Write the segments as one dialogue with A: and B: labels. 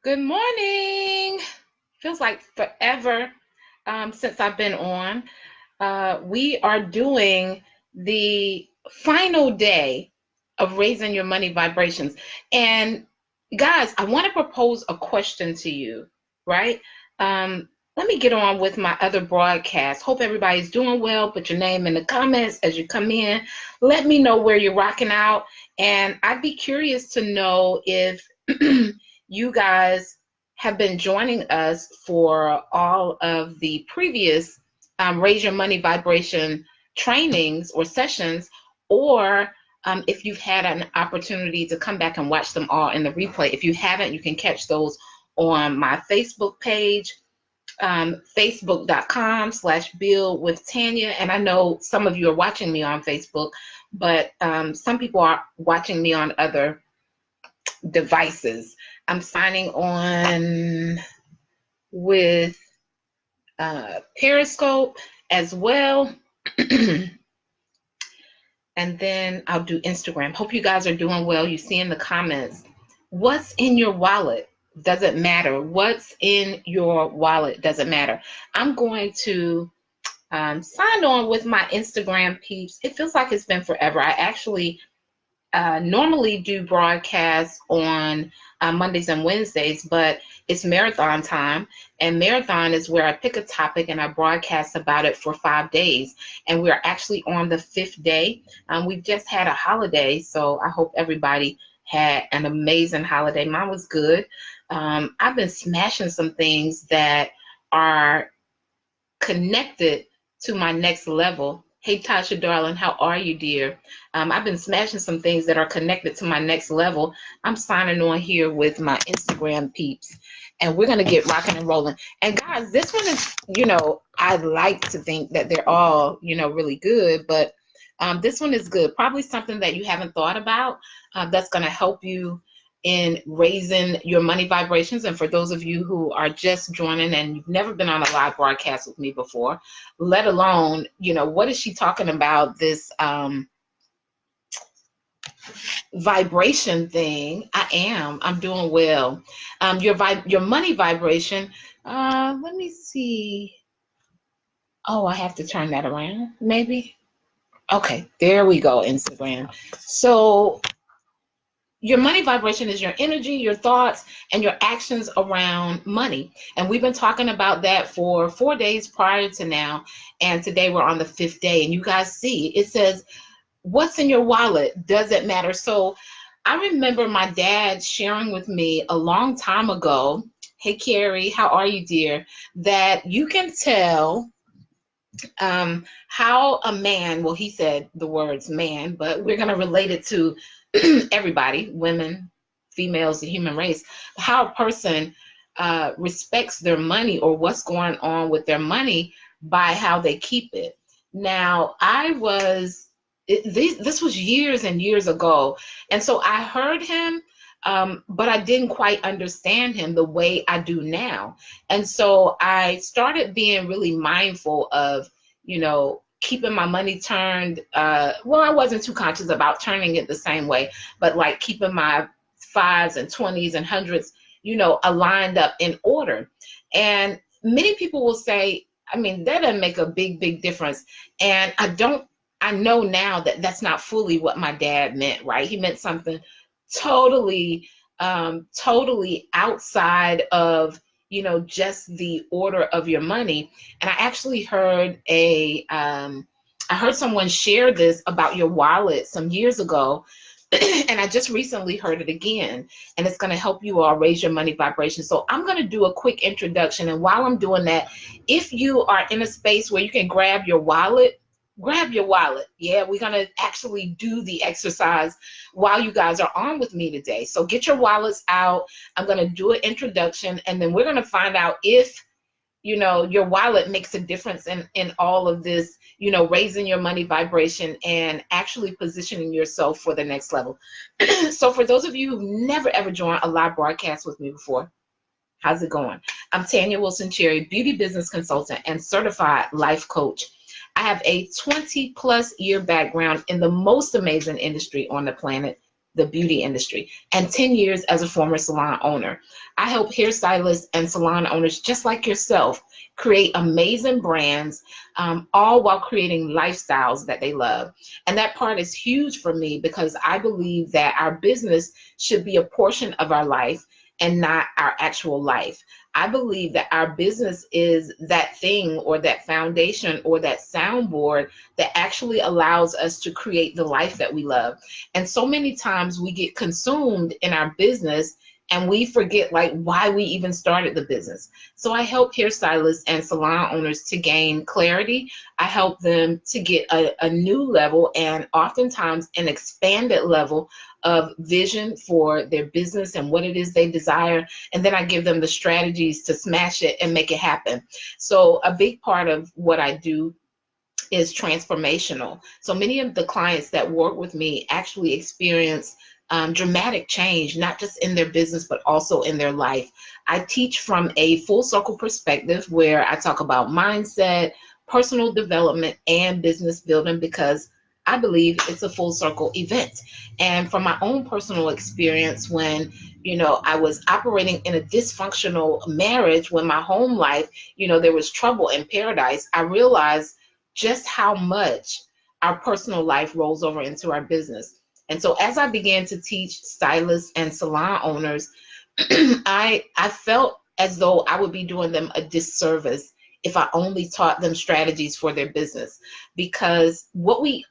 A: Good morning. Feels like forever since I've been on. We are doing the final day of raising your money vibrations. And guys, I want to propose a question to you, right? Let me get on with my other broadcast. Hope everybody's doing well. Put your name in the comments as you come in. Let me know where you're rocking out. And I'd be curious to know if you guys have been joining us for all of the previous Raise Your Money Vibration trainings or sessions, or if you've had an opportunity to come back and watch them all in the replay. If you haven't, you can catch those on my Facebook page, facebook.com/Build with Tanya. And I know some of you are watching me on Facebook, but some people are watching me on other devices. I'm signing on with Periscope as well. And then I'll do Instagram. Hope you guys are doing well. You see in the comments, what's in your wallet doesn't matter. What's in your wallet doesn't matter. I'm going to sign on with my Instagram peeps. It feels like it's been forever. I actually normally do broadcasts on Mondays and Wednesdays, but it's marathon time, and marathon is where I pick a topic and I broadcast about it for 5 days, and we're actually on the 5th day. We've just had a holiday, so I hope everybody had an amazing holiday. Mine was good. I've been smashing some things that are connected to my next level. Hey, Tasha, darling, how are you, dear? I've been smashing some things that are connected to my next level. I'm signing on here with my Instagram peeps, and we're going to get rocking and rolling. And guys, this one is, I'd like to think that they're all, really good, but this one is good. Probably something that you haven't thought about that's going to help you in raising your money vibrations. And for those of you who are just joining and you've never been on a live broadcast with me before, let alone, what is she talking about, this vibration thing? I'm doing well. Your money vibration, let me see. Oh, I have to turn that around, maybe. Okay, there we go, Instagram. So your money vibration is your energy, your thoughts, and your actions around money. And we've been talking about that for 4 days prior to now. And today we're on the 5th day. And you guys see, it says, what's in your wallet doesn't matter. So I remember my dad sharing with me a long time ago, hey, Carrie, how are you, dear? That you can tell how a man, well, he said the words man, but we're going to relate it to everybody, women, females, the human race, how a person respects their money or what's going on with their money by how they keep it. Now, this was years and years ago, and so I heard him, but I didn't quite understand him the way I do now. And so I started being really mindful of, keeping my money turned. Well, I wasn't too conscious about turning it the same way, but like keeping my 5s and 20s and 100s, aligned up in order. And many people will say, that doesn't make a big difference. And I know now that that's not fully what my dad meant, right? He meant something totally, totally outside of, just the order of your money. And I actually heard I heard someone share this about your wallet some years ago, and I just recently heard it again, and it's going to help you all raise your money vibration. So I'm going to do a quick introduction, and while I'm doing that, if you are in a space where you can grab your wallet. Yeah, we're going to actually do the exercise while you guys are on with me today. So get your wallets out. I'm going to do an introduction, and then we're going to find out if, your wallet makes a difference in all of this, raising your money vibration and actually positioning yourself for the next level. So for those of you who've never, ever joined a live broadcast with me before, how's it going? I'm Tanya Wilson-Cherry, beauty business consultant and certified life coach. I have a 20-plus year background in the most amazing industry on the planet, the beauty industry, and 10 years as a former salon owner. I help hairstylists and salon owners just like yourself create amazing brands, all while creating lifestyles that they love. And that part is huge for me because I believe that our business should be a portion of our life and not our actual life. I believe that our business is that thing or that foundation or that soundboard that actually allows us to create the life that we love. And so many times we get consumed in our business and we forget like why we even started the business. So I help hairstylists and salon owners to gain clarity. I help them to get a new level and oftentimes an expanded level of vision for their business and what it is they desire. And then I give them the strategies to smash it and make it happen. So a big part of what I do is transformational. So many of the clients that work with me actually experience dramatic change, not just in their business, but also in their life. I teach from a full circle perspective where I talk about mindset, personal development, and business building because I believe it's a full circle event. And from my own personal experience, when I was operating in a dysfunctional marriage, when my home life, there was trouble in paradise, I realized just how much our personal life rolls over into our business. And so as I began to teach stylists and salon owners, I felt as though I would be doing them a disservice if I only taught them strategies for their business, because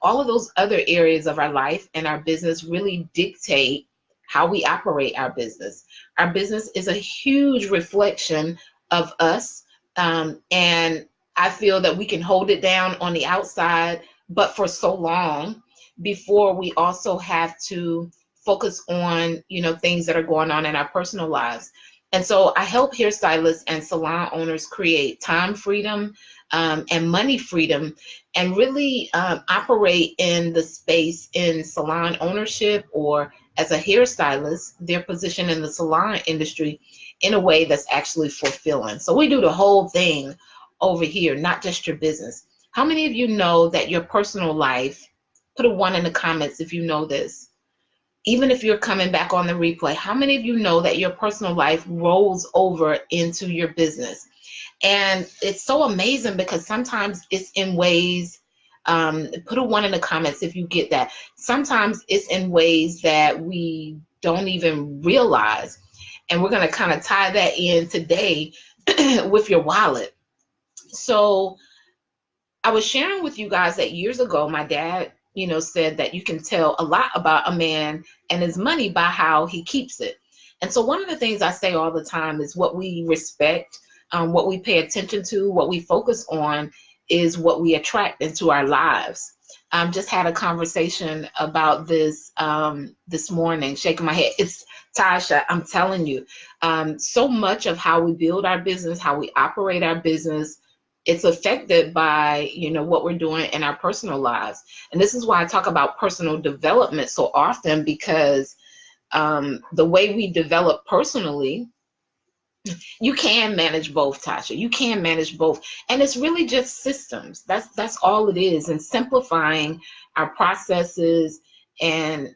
A: all of those other areas of our life and our business really dictate how we operate our business. Our business is a huge reflection of us, and I feel that we can hold it down on the outside, but for so long before we also have to focus on, things that are going on in our personal lives. And so I help hairstylists and salon owners create time freedom and money freedom and really operate in the space in salon ownership or as a hairstylist, their position in the salon industry in a way that's actually fulfilling. So we do the whole thing over here, not just your business. How many of you know that your personal life, put a 1 in the comments if you know this, even if you're coming back on the replay, how many of you know that your personal life rolls over into your business? And it's so amazing because sometimes it's in ways, put a 1 in the comments if you get that. Sometimes it's in ways that we don't even realize. And we're going to kind of tie that in today with your wallet. So I was sharing with you guys that years ago, my dad, said that you can tell a lot about a man and his money by how he keeps it. And so one of the things I say all the time is what we respect, what we pay attention to, what we focus on is what we attract into our lives. Just had a conversation about this this morning, shaking my head. It's Tasha, I'm telling you, so much of how we build our business, how we operate our business, it's affected by, what we're doing in our personal lives. And this is why I talk about personal development so often, because the way we develop personally, you can manage both, Tasha. You can manage both. And it's really just systems. That's all it is. And simplifying our processes and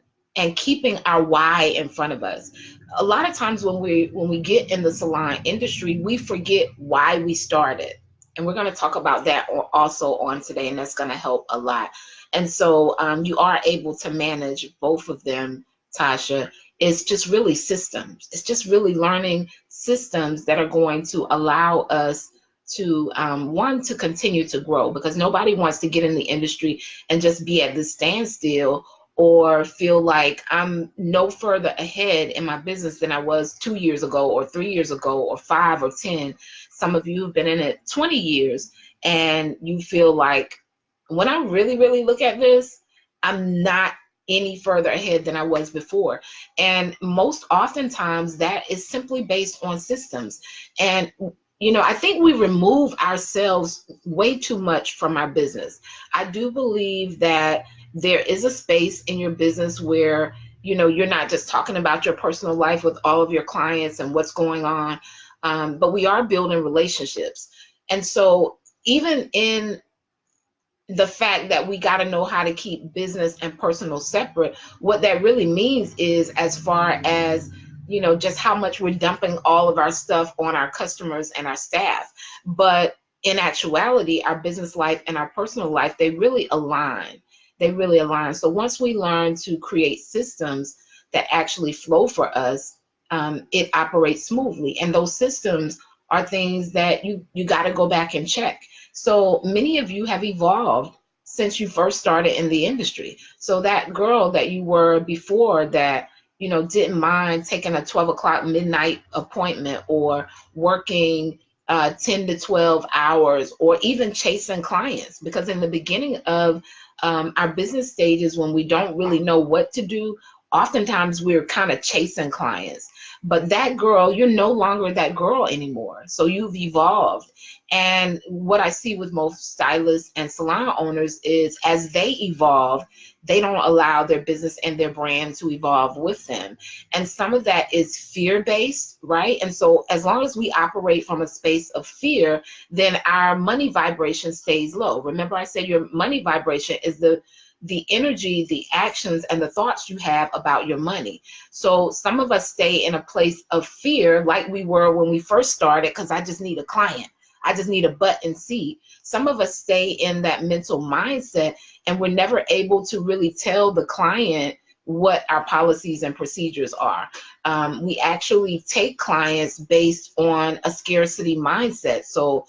A: keeping our why in front of us. A lot of times when we get in the salon industry, we forget why we started. And we're going to talk about that also on today, and that's going to help a lot. And so you are able to manage both of them, Tasha. It's just really systems. It's just really learning systems that are going to allow us to, one, to continue to grow, because nobody wants to get in the industry and just be at the standstill or feel like I'm no further ahead in my business than I was 2 years ago or 3 years ago or 5 or 10. Some of you have been in it 20 years and you feel like, when I really, really look at this, I'm not any further ahead than I was before. And most oftentimes that is simply based on systems. And I think we remove ourselves way too much from our business. I do believe that there is a space in your business where, you're not just talking about your personal life with all of your clients and what's going on, but we are building relationships. And so even in the fact that we got to know how to keep business and personal separate. What that really means is, as far as, just how much we're dumping all of our stuff on our customers and our staff. But in actuality, our business life and our personal life, they really align. They really align. So once we learn to create systems that actually flow for us, it operates smoothly. And those systems are things that you got to go back and check. So many of you have evolved since you first started in the industry. So that girl that you were before, that didn't mind taking a 12 o'clock midnight appointment, or working 10 to 12 hours, or even chasing clients, because in the beginning of our business stages, when we don't really know what to do, oftentimes we're kind of chasing clients. But that girl, you're no longer that girl anymore. So you've evolved. And what I see with most stylists and salon owners is, as they evolve, they don't allow their business and their brand to evolve with them. And some of that is fear-based, right? And so as long as we operate from a space of fear, then our money vibration stays low. Remember, I said your money vibration is the energy, the actions, and the thoughts you have about your money. So some of us stay in a place of fear, like we were when we first started, because I just need a client. I just need a butt and seat. Some of us stay in that mental mindset, and we're never able to really tell the client what our policies and procedures are. We actually take clients based on a scarcity mindset. So,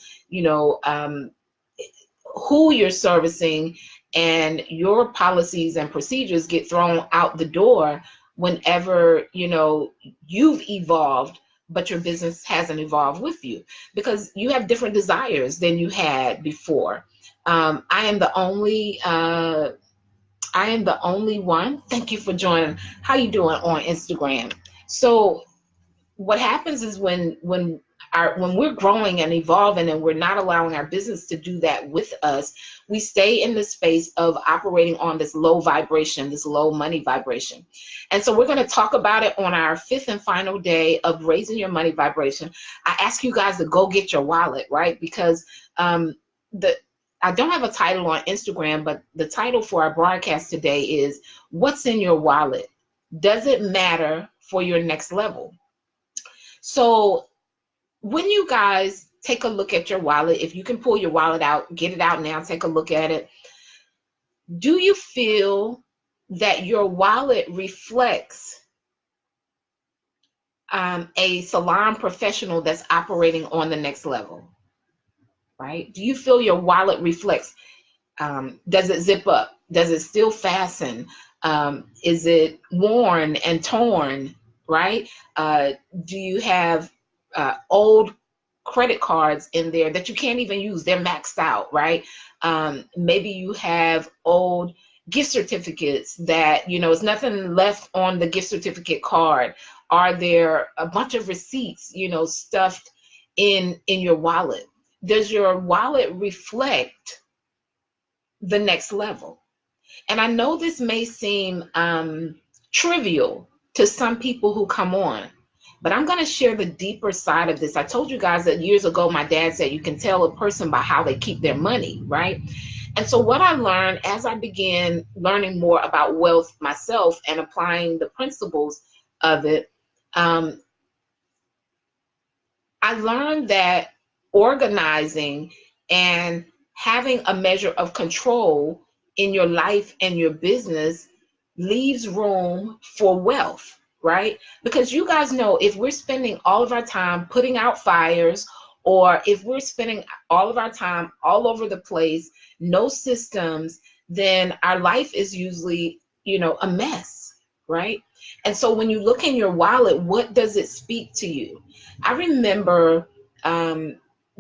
A: who you're servicing and your policies and procedures get thrown out the door whenever you've evolved, but your business hasn't evolved with you, because you have different desires than you had before. I am the only one. Thank you for joining. How you doing on Instagram? So what happens is, when we're growing and evolving, and we're not allowing our business to do that with us, we stay in the space of operating on this low vibration, this low money vibration. And so we're going to talk about it on our 5th and final day of raising your money vibration. I ask you guys to go get your wallet, right? Because I don't have a title on Instagram, but the title for our broadcast today is, what's in your wallet? Does it matter for your next level? So when you guys take a look at your wallet, if you can pull your wallet out, get it out now, take a look at it. Do you feel that your wallet reflects a salon professional that's operating on the next level, right? Do you feel your wallet reflects? Does it zip up? Does it still fasten? Is it worn and torn, right? Do you have old credit cards in there that you can't even use? They're maxed out, right? Maybe you have old gift certificates that, it's nothing left on the gift certificate card. Are there a bunch of receipts, stuffed in your wallet? Does your wallet reflect the next level? And I know this may seem trivial to some people who come on, but I'm going to share the deeper side of this. I told you guys that years ago, my dad said you can tell a person by how they keep their money, right? And so what I learned as I began learning more about wealth myself and applying the principles of it, I learned that organizing and having a measure of control in your life and your business leaves room for wealth, right? Because you guys know, if we're spending all of our time putting out fires, or if we're spending all of our time all over the place, no systems, then our life is usually, a mess, right? And so when you look in your wallet, what does it speak to you? I remember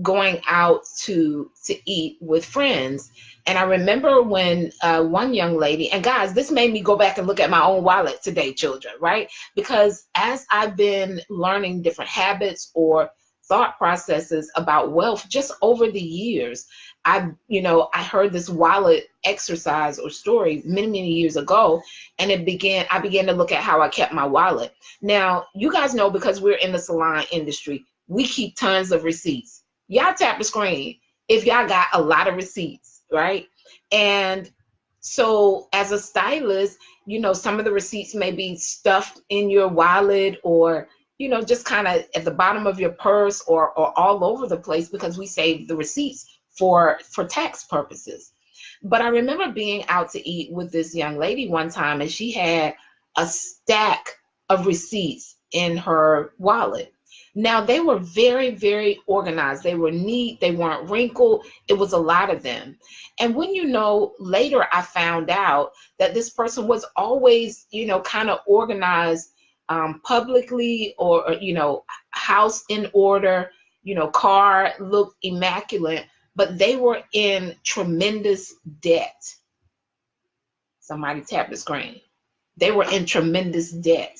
A: going out to eat with friends. And I remember when one young lady, and guys, this made me go back and look at my own wallet today, children, right? Because as I've been learning different habits or thought processes about wealth just over the years, I heard this wallet exercise or story many, many years ago, and I began to look at how I kept my wallet. Now, you guys know, because we're in the salon industry, we keep tons of receipts. Y'all tap the screen if y'all got a lot of receipts, right? And so as a stylist, some of the receipts may be stuffed in your wallet, or, just kind of at the bottom of your purse, or all over the place, because we save the receipts for tax purposes. But I remember being out to eat with this young lady one time, and she had a stack of receipts in her wallet. Now, they were very, very organized. They were neat. They weren't wrinkled. It was a lot of them. And when later I found out that this person was always, kind of organized, publicly, or house in order, car looked immaculate, but they were in tremendous debt. Somebody tapped the screen. They were in tremendous debt.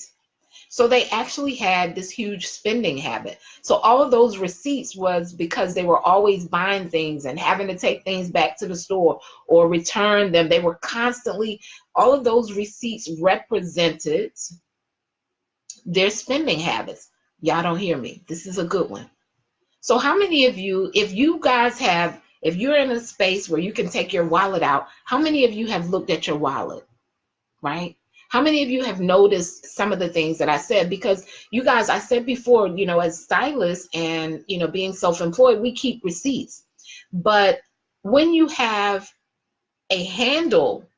A: So they actually had this huge spending habit. So all of those receipts was because they were always buying things and having to take things back to the store or return them. They were constantly, all of those receipts represented their spending habits. Y'all don't hear me. This is a good one. So how many of you, if you're in a space where you can take your wallet out, how many of you have looked at your wallet, right? How many of you have noticed some of the things that I said? Because you guys, I said before, as stylists and, being self-employed, we keep receipts. But when you have a handle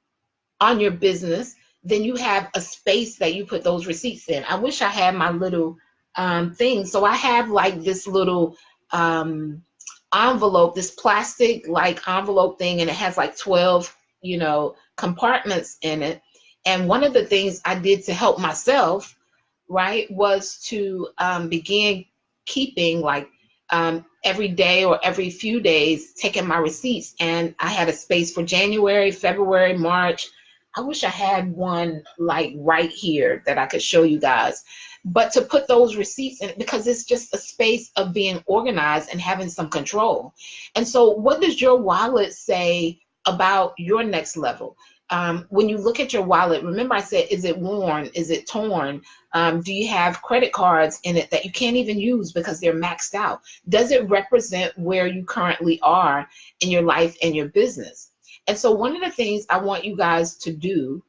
A: on your business, then you have a space that you put those receipts in. I wish I had my little thing. So I have like this little envelope, this plastic like envelope thing, and it has like 12, compartments in it. And one of the things I did to help myself, right, was to begin keeping like every day or every few days, taking my receipts. And I had a space for January, February, March. I wish I had one like right here that I could show you guys. But to put those receipts in, because it's just a space of being organized and having some control. And so what does your wallet say about your next level? When you look at your wallet, remember I said, is it worn? Is it torn? Do you have credit cards in it that you can't even use because they're maxed out? Does it represent where you currently are in your life and your business? And so one of the things I want you guys to do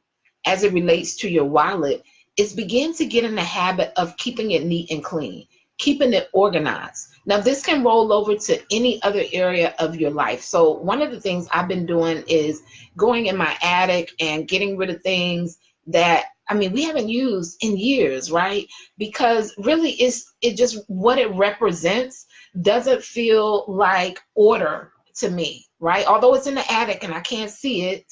A: as it relates to your wallet is begin to get in the habit of keeping it neat and clean, keeping it organized. Now, this can roll over to any other area of your life. So one of the things I've been doing is going in my attic and getting rid of things that, we haven't used in years, right? Because really it just, what it represents doesn't feel like order to me, right? Although it's in the attic and I can't see it,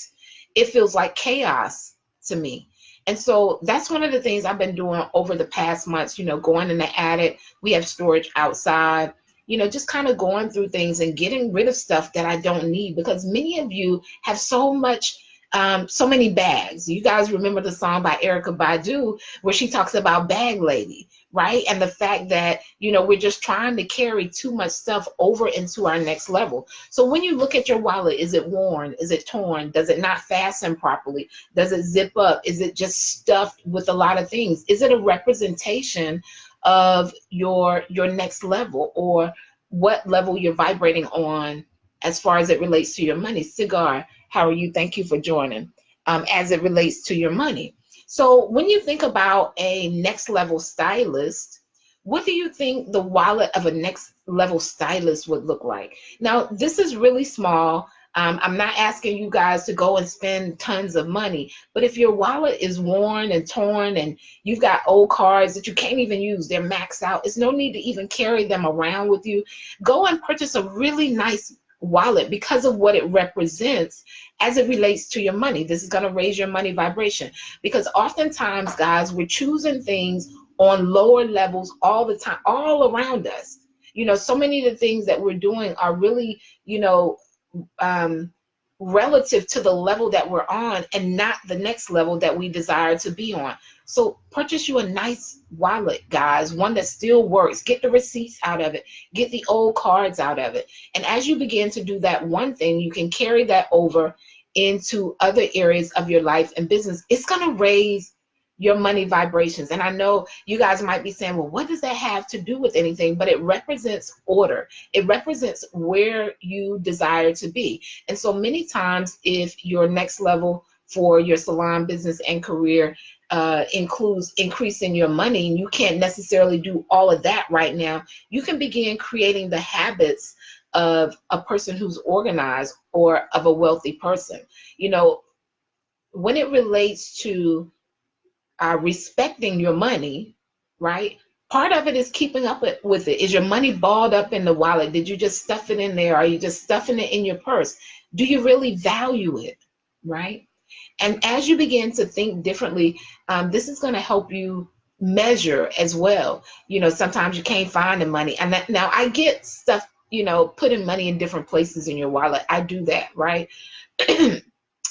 A: it feels like chaos to me. And so that's one of the things I've been doing over the past months, going in the attic. We have storage outside, just kind of going through things and getting rid of stuff that I don't need, because many of you have so many bags. You guys remember the song by Erykah Badu where she talks about bag lady, right? And the fact that, we're just trying to carry too much stuff over into our next level. So when you look at your wallet, is it worn? Is it torn? Does it not fasten properly? Does it zip up? Is it just stuffed with a lot of things? Is it a representation of your next level, or what level you're vibrating on as far as it relates to your money? Cigar, how are you? Thank you for joining. As it relates to your money. So when you think about a next level stylist, what do you think the wallet of a next level stylist would look like? Now, this is really small. I'm not asking you guys to go and spend tons of money, but if your wallet is worn and torn and you've got old cards that you can't even use, they're maxed out, there's no need to even carry them around with you. Go and purchase a really nice wallet because of what it represents as it relates to your money. This is going to raise your money vibration, because oftentimes, guys, we're choosing things on lower levels all the time, all around us. So many of the things that we're doing are really, relative to the level that we're on and not the next level that we desire to be on. So purchase you a nice wallet, guys, one that still works. Get the receipts out of it. Get the old cards out of it. And as you begin to do that one thing, you can carry that over into other areas of your life and business. It's going to raise your money vibrations. And I know you guys might be saying, well, what does that have to do with anything? But it represents order. It represents where you desire to be. And so many times, if your next level for your salon business and career includes increasing your money, and you can't necessarily do all of that right now, you can begin creating the habits of a person who's organized or of a wealthy person. You know, when it relates to respecting your money, right? Part of it is keeping up with it. Is your money balled up in the wallet? Did you just stuff it in there? Are you just stuffing it in your purse? Do you really value it, right? And as you begin to think differently, this is going to help you measure as well. You know, sometimes you can't find the money. And that, now I get stuff, you know, putting money in different places in your wallet. I do that, right?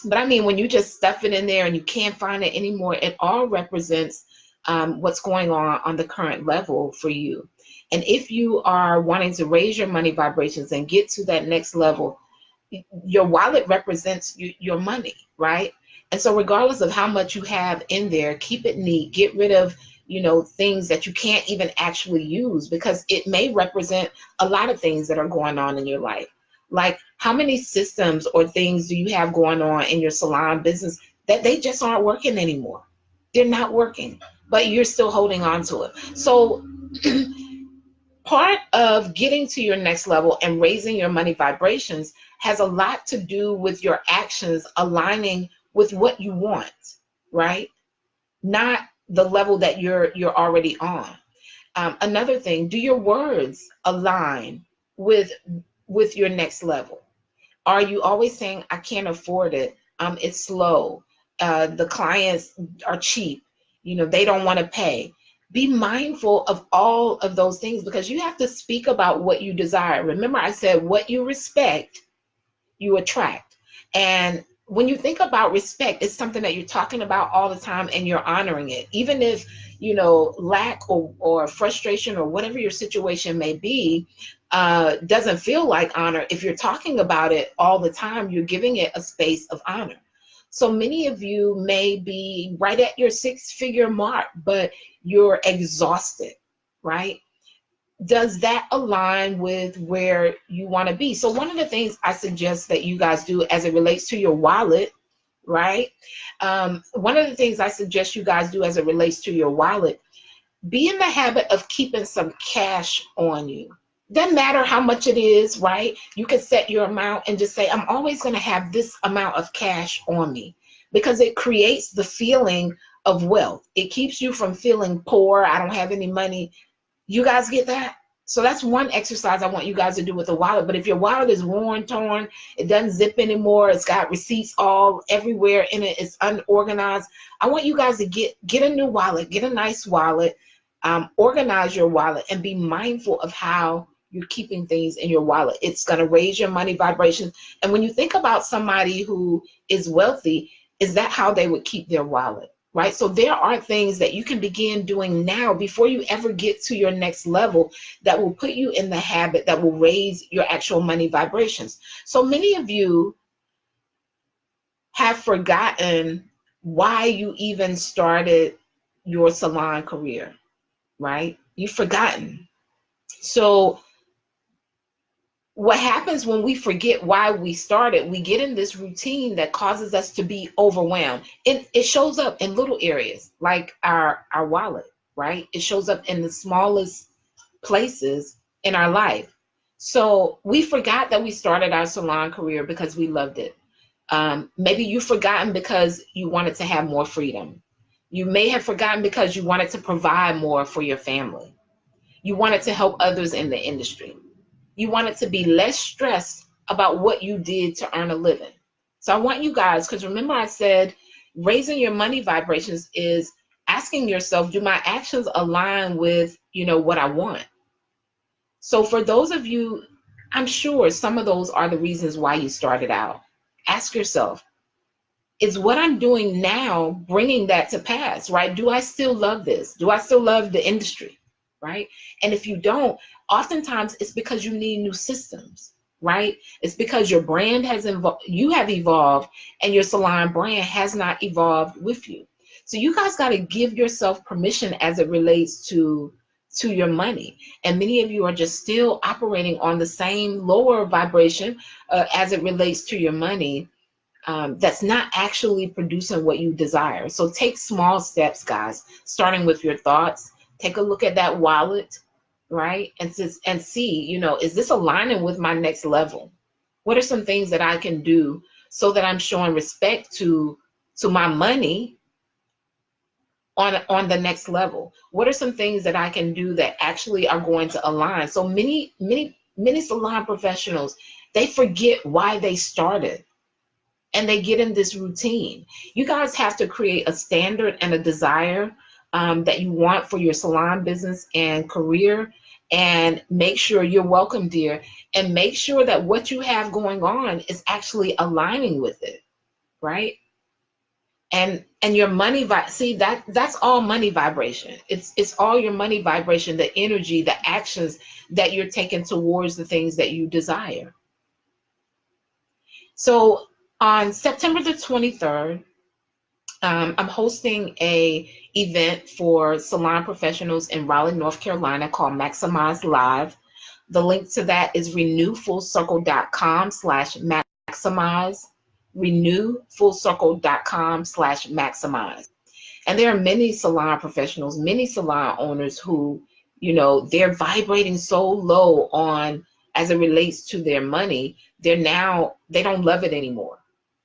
A: But I mean, when you just stuff it in there and you can't find it anymore, it all represents what's going on the current level for you. And if you are wanting to raise your money vibrations and get to that next level, your wallet represents your money, right? And so regardless of how much you have in there, keep it neat, get rid of, you know, things that you can't even actually use, because it may represent a lot of things that are going on in your life. Like, how many systems or things do you have going on in your salon business that they just aren't working anymore? They're not working, but you're still holding on to it. So part of getting to your next level and raising your money vibrations has a lot to do with your actions aligning with what you want, right? Not the level that you're already on. Another thing, do your words align with your next level? Are you always saying, I can't afford it, it's slow, the clients are cheap, you know, they don't want to pay? Be mindful of all of those things, because you have to speak about what you desire. Remember, I said what you respect, you attract. And when you think about respect, it's something that you're talking about all the time and you're honoring it. Even if, you know, lack or frustration or whatever your situation may be, doesn't feel like honor, if you're talking about it all the time, you're giving it a space of honor. So many of you may be right at your 6-figure mark, but you're exhausted, right? Does that align with where you want to be? So one of the things I suggest that you guys do as it relates to your wallet, right? One of the things I suggest you guys do as it relates to your wallet, be in the habit of keeping some cash on you. Doesn't matter how much it is, right? You can set your amount and just say, I'm always going to have this amount of cash on me, because it creates the feeling of wealth. It keeps you from feeling poor. I don't have any money. You guys get that? So that's one exercise I want you guys to do with the wallet. But if your wallet is worn, torn, it doesn't zip anymore, it's got receipts all everywhere in it, it's unorganized, I want you guys to get a new wallet, get a nice wallet, organize your wallet, and be mindful of how you're keeping things in your wallet. It's going to raise your money vibrations. And when you think about somebody who is wealthy, is that how they would keep their wallet? Right? So there are things that you can begin doing now before you ever get to your next level that will put you in the habit that will raise your actual money vibrations. So many of you have forgotten why you even started your salon career, right? You've forgotten. So what happens when we forget why we started, we get in this routine that causes us to be overwhelmed. It shows up in little areas like our wallet, right? It shows up in the smallest places in our life. So we forgot that we started our salon career because we loved it. Maybe you've forgotten because you wanted to have more freedom. You may have forgotten because you wanted to provide more for your family. You wanted to help others in the industry. You wanted to be less stressed about what you did to earn a living. So I want you guys, because remember I said raising your money vibrations is asking yourself, do my actions align with, you know, what I want? So for those of you, I'm sure some of those are the reasons why you started out. Ask yourself, is what I'm doing now bringing that to pass, right? Do I still love this? Do I still love the industry, right? And if you don't, oftentimes it's because you need new systems, right? It's because your brand has evolved, you have evolved, and your salon brand has not evolved with you. So you guys got to give yourself permission as it relates to your money. And many of you are just still operating on the same lower vibration as it relates to your money, that's not actually producing what you desire. So take small steps, guys, starting with your thoughts. Take a look at that wallet, right? And see, is this aligning with my next level? What are some things that I can do so that I'm showing respect to my money on the next level? What are some things that I can do that actually are going to align? So many salon professionals, they forget why they started, and they get in this routine. You guys have to create a standard and a desire that you want for your salon business and career, and make sure you're welcome, dear, and make sure that what you have going on is actually aligning with it, right? And your money see, that's all money vibration. It's all your money vibration, the energy, the actions that you're taking towards the things that you desire. So on September the 23rd, I'm hosting a event for salon professionals in Raleigh, North Carolina, called Maximize Live. The link to that is renewfullcircle.com/maximize, renewfullcircle.com/maximize. And there are many salon professionals, many salon owners who, they're vibrating so low on, as it relates to their money, they don't love it anymore,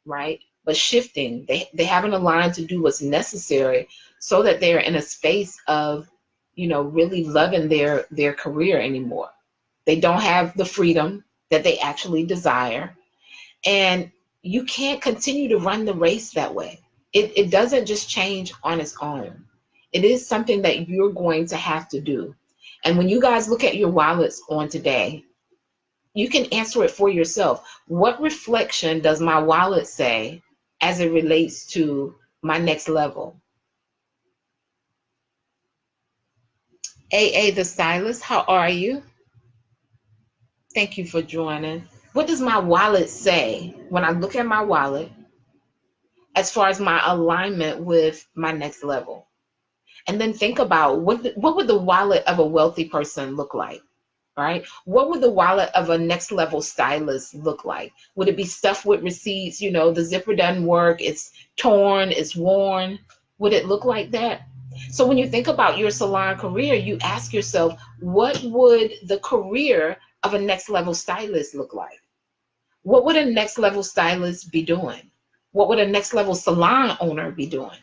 A: right? But shifting, they haven't aligned to do what's necessary so that they're in a space of, really loving their career anymore. They don't have the freedom that they actually desire. And you can't continue to run the race that way. It doesn't just change on its own. It is something that you're going to have to do. And when you guys look at your wallets on today, you can answer it for yourself. What reflection does my wallet say as it relates to my next level? A the stylist, how are you? Thank you for joining. What does my wallet say when I look at my wallet as far as my alignment with my next level? And then think about what would the wallet of a wealthy person look like, right? What would the wallet of a next level stylist look like? Would it be stuffed with receipts? The zipper doesn't work, it's torn, it's worn. Would it look like that? So when you think about your salon career, you ask yourself, what would the career of a next level stylist look like? What would a next level stylist be doing? What would a next level salon owner be doing?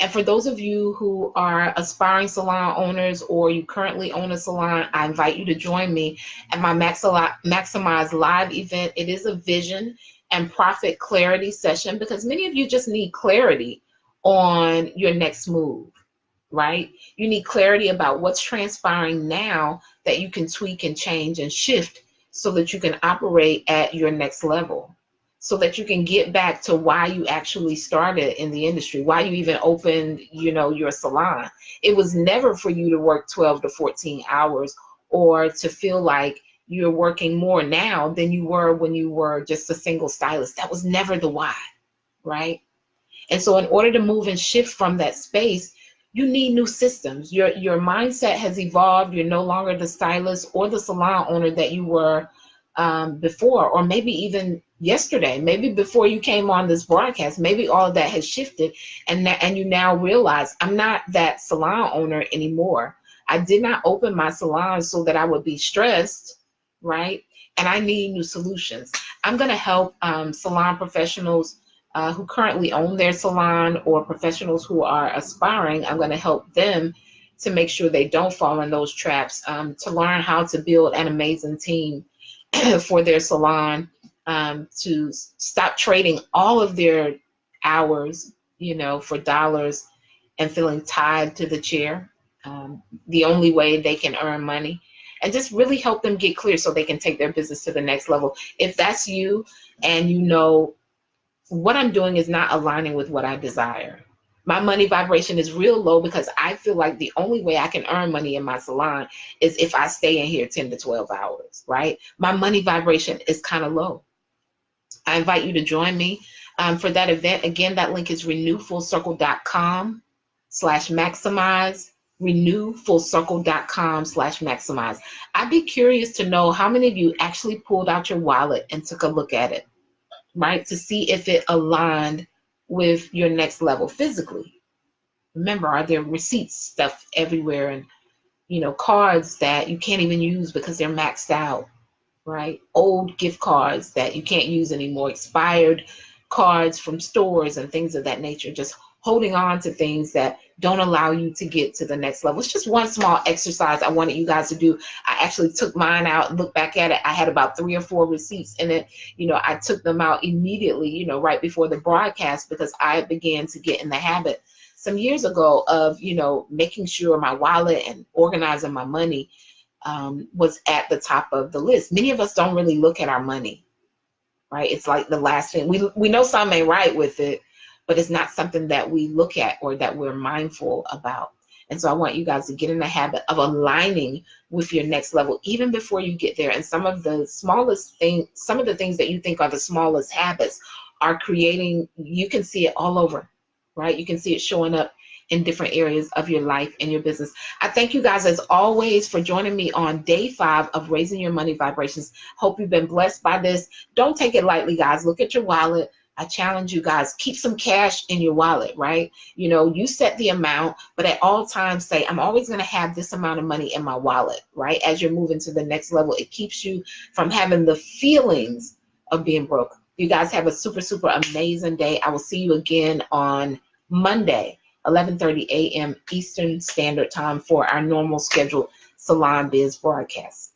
A: And for those of you who are aspiring salon owners, or you currently own a salon, I invite you to join me at my Maximize Live event. It is a vision and profit clarity session, because many of you just need clarity on your next move, right? You need clarity about what's transpiring now that you can tweak and change and shift so that you can operate at your next level, so that you can get back to why you actually started in the industry, why you even opened, your salon. It was never for you to work 12 to 14 hours or to feel like you're working more now than you were when you were just a single stylist. That was never the why, right? And so in order to move and shift from that space, you need new systems. Your mindset has evolved. You're no longer the stylist or the salon owner that you were before, or maybe even yesterday, maybe before you came on this broadcast. Maybe all of that has shifted, and you now realize, I'm not that salon owner anymore. I did not open my salon so that I would be stressed, right? And I need new solutions. I'm going to help salon professionals who currently own their salon, or professionals who are aspiring. I'm going to help them to make sure they don't fall in those traps, to learn how to build an amazing team for their salon, to stop trading all of their hours, for dollars, and feeling tied to the chair, the only way they can earn money, and just really help them get clear so they can take their business to the next level. If that's you, and what I'm doing is not aligning with what I desire, my money vibration is real low, because I feel like the only way I can earn money in my salon is if I stay in here 10 to 12 hours, right? My money vibration is kind of low. I invite you to join me. for that event. Again, that link is renewfullcircle.com/maximize. Renewfullcircle.com/maximize. I'd be curious to know how many of you actually pulled out your wallet and took a look at it, right? To see if it aligned with your next level physically. Remember, are there receipts stuff everywhere, and cards that you can't even use because they're maxed out, right? Old gift cards that you can't use anymore, expired cards from stores and things of that nature. Just holding on to things that don't allow you to get to the next level. It's just one small exercise I wanted you guys to do. I actually took mine out and looked back at it. I had about 3 or 4 receipts in it. I took them out immediately, right before the broadcast, because I began to get in the habit some years ago of, making sure my wallet and organizing my money was at the top of the list. Many of us don't really look at our money, right? It's like the last thing. We know something ain't right with it, but it's not something that we look at or that we're mindful about. And so I want you guys to get in the habit of aligning with your next level, even before you get there. And some of the things that you think are the smallest habits are creating, you can see it all over, right? You can see it showing up in different areas of your life and your business. I thank you guys, as always, for joining me on day 5 of Raising Your Money Vibrations. Hope you've been blessed by this. Don't take it lightly, guys. Look at your wallet. I challenge you guys, keep some cash in your wallet, right? You set the amount, but at all times say, I'm always going to have this amount of money in my wallet, right? As you're moving to the next level, it keeps you from having the feelings of being broke. You guys have a super, super amazing day. I will see you again on Monday, 11:30 a.m. Eastern Standard Time, for our normal scheduled Salon Biz broadcast.